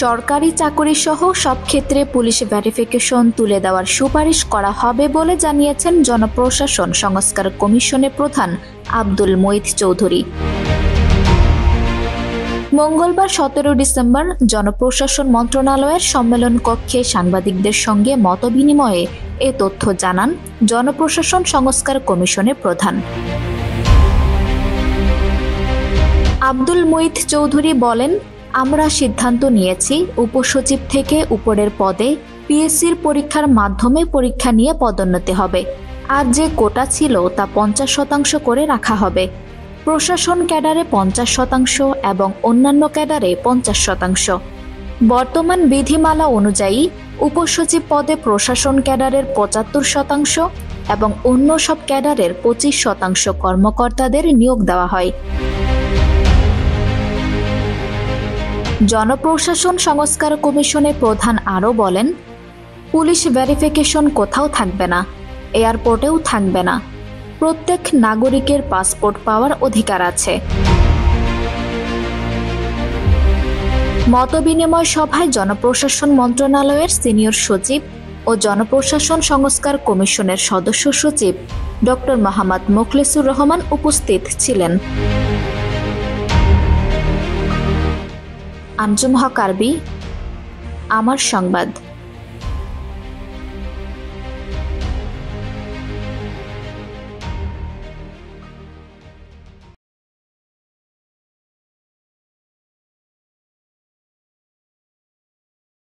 সরকারি চাকরি সহ সব ক্ষেত্রে পুলিশ ভেরিফিকেশন তুলে দেওয়ার সুপারিশ করা হবে বলে জানিয়েছেন জনপ্রশাসন সংস্কার কমিশনের প্রধান আব্দুল মুঈদ চৌধুরী। মঙ্গলবার 17 ডিসেম্বর জনপ্রশাসন মন্ত্রণালয়ের সম্মেলন কক্ষে সাংবাদিকদের সঙ্গে মতবিনিময়ে এ তথ্য জানান জনপ্রশাসন সংস্কার কমিশনের প্রধান আব্দুল মুঈদ চৌধুরী বলেন, আমরা সিদ্ধান্ত নিয়েছি উপসচিব থেকে উপরের পদে পিএসসির পরীক্ষার মাধ্যমে পরীক্ষা নিয়ে পদোন্নতি হবে। আর যে কোটা ছিল তা 50% করে রাখা হবে। প্রশাসন ক্যাডারে 50% এবং অন্যান্য ক্যাডারে 50%। বর্তমান বিধিমালা অনুযায়ী উপসচিব পদে প্রশাসন ক্যাডারের 75% এবং অন্য সব ক্যাডারের 25% কর্মকর্তাদের নিয়োগ দেওয়া হয়। জনপ্রশাসন সংস্কার কমিশনের প্রধান আরও বলেন, পুলিশ ভেরিফিকেশন কোথাও থাকবে না, এয়ারপোর্টেও থাকবে না। প্রত্যেক নাগরিকের পাসপোর্ট পাওয়ার অধিকার আছে। মতবিনিময় সভায় জনপ্রশাসন মন্ত্রণালয়ের সিনিয়র সচিব ও জনপ্রশাসন সংস্কার কমিশনের সদস্য সচিব ডক্টর মোহাম্মদ মোখলেসুর রহমান উপস্থিত ছিলেন। আঞ্জুম হক আরবি, আমার সংবাদ।